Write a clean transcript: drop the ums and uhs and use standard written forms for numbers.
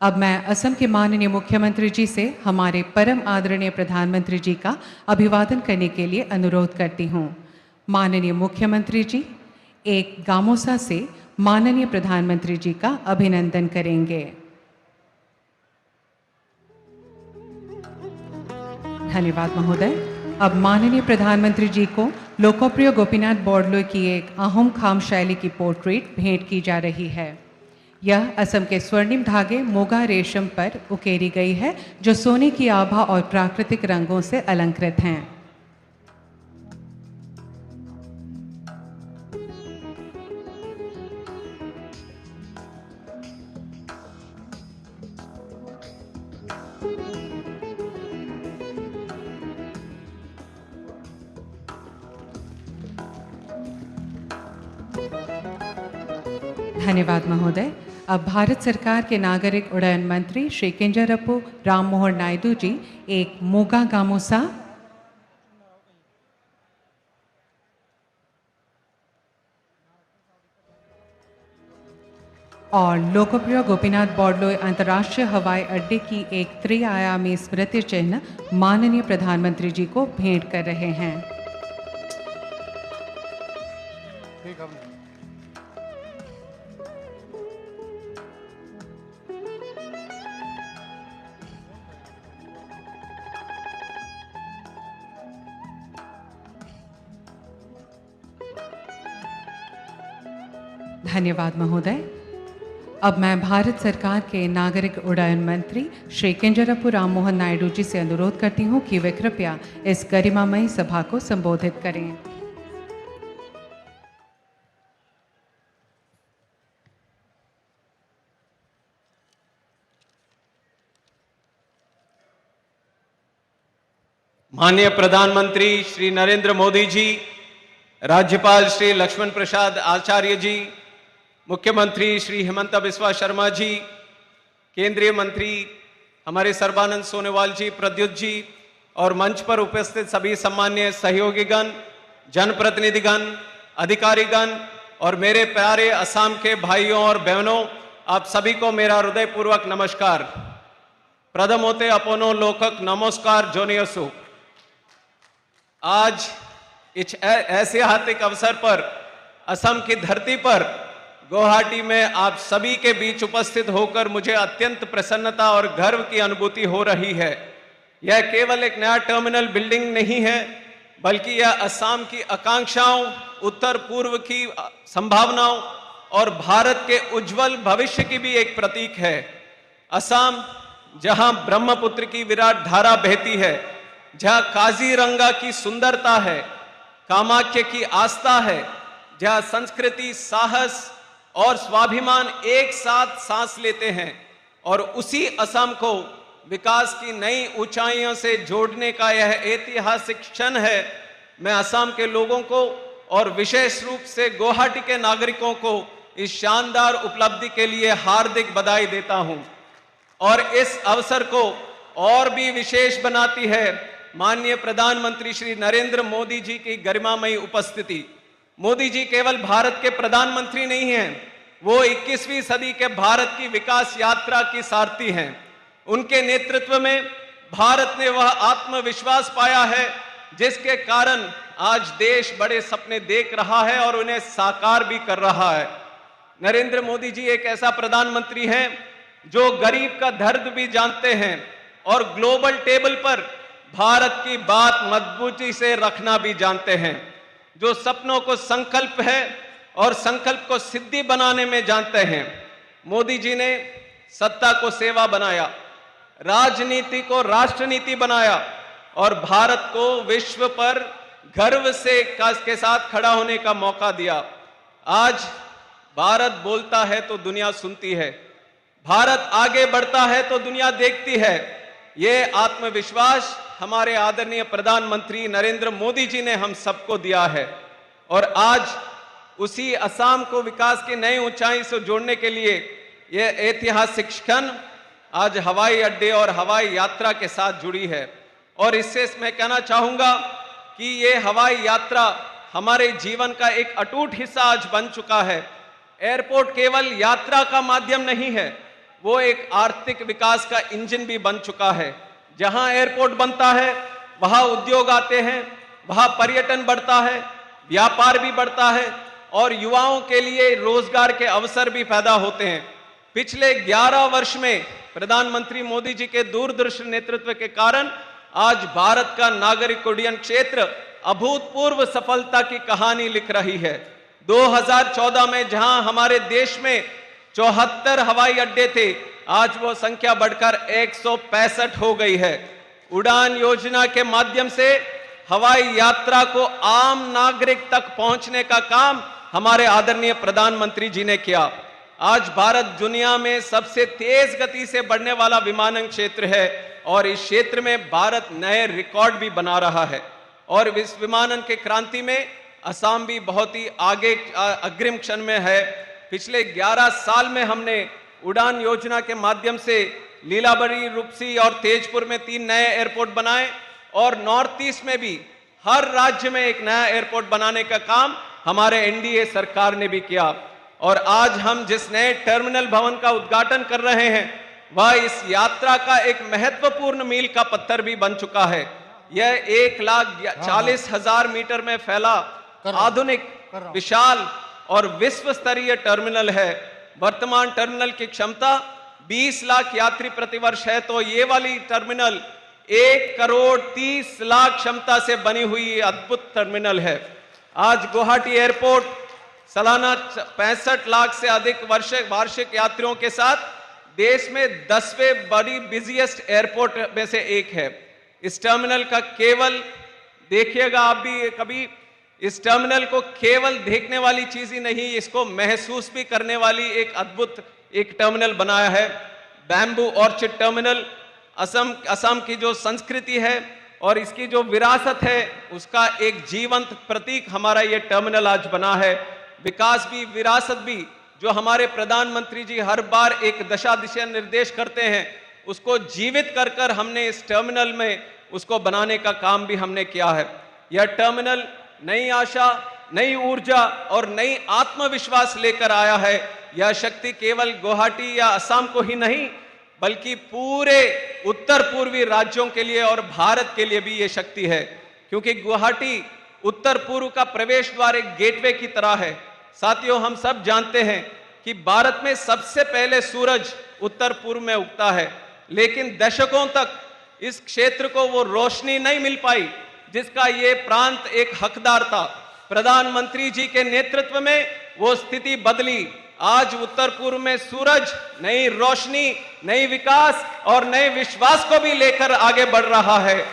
अब मैं असम के माननीय मुख्यमंत्री जी से हमारे परम आदरणीय प्रधानमंत्री जी का अभिवादन करने के लिए अनुरोध करती हूँ। माननीय मुख्यमंत्री जी एक गामोसा से माननीय प्रधानमंत्री जी का अभिनंदन करेंगे। धन्यवाद महोदय। अब माननीय प्रधानमंत्री जी को लोकप्रिय गोपीनाथ बोरदोलोई की एक अहोम खाम शैली की पोर्ट्रेट भेंट की जा रही है। यह असम के स्वर्णिम धागे मोगा रेशम पर उकेरी गई है, जो सोने की आभा और प्राकृतिक रंगों से अलंकृत हैं। धन्यवाद महोदय। अब भारत सरकार के नागरिक उड्डयन मंत्री श्री किंजरप्पू राममोहन नायडू जी एक मोगा गामोसा और लोकप्रिय गोपीनाथ बोरदोलोई अंतर्राष्ट्रीय हवाई अड्डे की एक त्रिआयामी स्मृति चिन्ह माननीय प्रधानमंत्री जी को भेंट कर रहे हैं। धन्यवाद महोदय। अब मैं भारत सरकार के नागरिक उड्डयन मंत्री श्री किंजरप्पू राममोहन नायडू जी से अनुरोध करती हूँ कि वे कृपया इस गरिमामयी सभा को संबोधित करें। माननीय प्रधानमंत्री श्री नरेंद्र मोदी जी, राज्यपाल श्री लक्ष्मण प्रसाद आचार्य जी, मुख्यमंत्री श्री हिमंता बिस्वा शर्मा जी, केंद्रीय मंत्री हमारे सर्बानंद सोनोवाल जी, प्रद्युत जी और मंच पर उपस्थित सभी सम्मान्य सहयोगीगण, जनप्रतिनिधिगण, अधिकारीगण और मेरे प्यारे असम के भाइयों और बहनों, आप सभी को मेरा हृदयपूर्वक नमस्कार। प्रथम होते अपनो लोकक नमस्कार जोनियसु। आज इस ऐतिहासिक अवसर पर असम की धरती पर गुवाहाटी में आप सभी के बीच उपस्थित होकर मुझे अत्यंत प्रसन्नता और गर्व की अनुभूति हो रही है। यह केवल एक नया टर्मिनल बिल्डिंग नहीं है, बल्कि यह असम की आकांक्षाओं, उत्तर पूर्व की संभावनाओं और भारत के उज्जवल भविष्य की भी एक प्रतीक है। असम जहां ब्रह्मपुत्र की विराट धारा बहती है, जहां काजीरंगा की सुंदरता है, कामाख्या की आस्था है, जहां संस्कृति, साहस और स्वाभिमान एक साथ सांस लेते हैं, और उसी असम को विकास की नई ऊंचाइयों से जोड़ने का यह ऐतिहासिक क्षण है। मैं असम के लोगों को और विशेष रूप से गुवाहाटी के नागरिकों को इस शानदार उपलब्धि के लिए हार्दिक बधाई देता हूं। और इस अवसर को और भी विशेष बनाती है माननीय प्रधानमंत्री श्री नरेंद्र मोदी जी की गरिमामयी उपस्थिति। मोदी जी केवल भारत के प्रधानमंत्री नहीं हैं, वो 21वीं सदी के भारत की विकास यात्रा की सारथी हैं। उनके नेतृत्व में भारत ने वह आत्मविश्वास पाया है जिसके कारण आज देश बड़े सपने देख रहा है और उन्हें साकार भी कर रहा है। नरेंद्र मोदी जी एक ऐसा प्रधानमंत्री हैं जो गरीब का दर्द भी जानते हैं और ग्लोबल टेबल पर भारत की बात मजबूती से रखना भी जानते हैं, जो सपनों को संकल्प है और संकल्प को सिद्धि बनाने में जानते हैं। मोदी जी ने सत्ता को सेवा बनाया, राजनीति को राष्ट्रनीति बनाया और भारत को विश्व पर गर्व से के साथ खड़ा होने का मौका दिया। आज भारत बोलता है तो दुनिया सुनती है, भारत आगे बढ़ता है तो दुनिया देखती है। ये आत्मविश्वास हमारे आदरणीय प्रधानमंत्री नरेंद्र मोदी जी ने हम सबको दिया है, और आज उसी असम को विकास की नई ऊंचाई से जोड़ने के लिए यह ऐतिहासिक क्षण आज हवाई अड्डे और हवाई यात्रा के साथ जुड़ी है। और इससे मैं कहना चाहूंगा कि ये हवाई यात्रा हमारे जीवन का एक अटूट हिस्सा आज बन चुका है। एयरपोर्ट केवल यात्रा का माध्यम नहीं है, वो एक आर्थिक विकास का इंजन भी बन चुका है। जहां एयरपोर्ट बनता है वहां उद्योग आते हैं, वहां पर्यटन बढ़ता है, व्यापार भी बढ़ता है और युवाओं के लिए रोजगार के अवसर भी पैदा होते हैं। पिछले 11 वर्ष में प्रधानमंत्री मोदी जी के दूरदर्शी नेतृत्व के कारण आज भारत का नागरिक उड्डयन क्षेत्र अभूतपूर्व सफलता की कहानी लिख रही है। 2014 में जहां हमारे देश में 74 हवाई अड्डे थे, आज वो संख्या बढ़कर 165 हो गई है। उड़ान योजना के माध्यम से हवाई यात्रा को आम नागरिक तक पहुंचने का काम हमारे आदरणीय प्रधानमंत्री जी ने किया। आज भारत दुनिया में सबसे तेज गति से बढ़ने वाला विमानन क्षेत्र है और इस क्षेत्र में भारत नए रिकॉर्ड भी बना रहा है। और इस विमानन के क्रांति में असम भी बहुत ही आगे अग्रिम क्षण में है। पिछले 11 साल में हमने उड़ान योजना के माध्यम से लीलाबरी, रूपसी और तेजपुर में 3 नए एयरपोर्ट बनाए और नॉर्थ ईस्ट में भी हर राज्य में एक नया एयरपोर्ट बनाने का काम हमारे एनडीए सरकार ने भी किया। और आज हम जिस नए टर्मिनल भवन का उद्घाटन कर रहे हैं वह इस यात्रा का एक महत्वपूर्ण मील का पत्थर भी बन चुका है। यह 1,40,000 मीटर में फैला आधुनिक, विशाल और विश्व स्तरीय टर्मिनल है। वर्तमान टर्मिनल की क्षमता 20 लाख यात्री प्रतिवर्ष है, तो ये वाली टर्मिनल 1,30,00,000 क्षमता से बनी हुई अद्भुत टर्मिनल है। आज गुवाहाटी एयरपोर्ट सालाना 65 लाख से अधिक वार्षिक यात्रियों के साथ देश में 10वें बड़ी बिजिएस्ट एयरपोर्ट में से एक है। इस टर्मिनल का केवल देखिएगा, आप भी कभी इस टर्मिनल को केवल देखने वाली चीज ही नहीं, इसको महसूस भी करने वाली एक अद्भुत एक टर्मिनल बनाया है। बैम्बू ऑर्चिड टर्मिनल असम की जो संस्कृति है और इसकी जो विरासत है उसका एक जीवंत प्रतीक हमारा ये टर्मिनल आज बना है। विकास भी, विरासत भी, जो हमारे प्रधानमंत्री जी हर बार एक दिशा निर्देश करते हैं उसको जीवित कर कर हमने इस टर्मिनल में उसको बनाने का काम भी हमने किया है। यह टर्मिनल नई आशा, नई ऊर्जा और नई आत्मविश्वास लेकर आया है। यह शक्ति केवल गुवाहाटी या असम को ही नहीं बल्कि पूरे उत्तर पूर्वी राज्यों के लिए और भारत के लिए भी ये शक्ति है, क्योंकि गुवाहाटी उत्तर पूर्व का प्रवेश द्वार, एक गेटवे की तरह है। साथियों, हम सब जानते हैं कि भारत में सबसे पहले सूरज उत्तर पूर्व में उगता है, लेकिन दशकों तक इस क्षेत्र को वो रोशनी नहीं मिल पाई जिसका ये प्रांत एक हकदार था। प्रधानमंत्री जी के नेतृत्व में वो स्थिति बदली। आज उत्तर पूर्व में सूरज नई रोशनी, नई विकास और नए विश्वास को भी लेकर आगे बढ़ रहा है।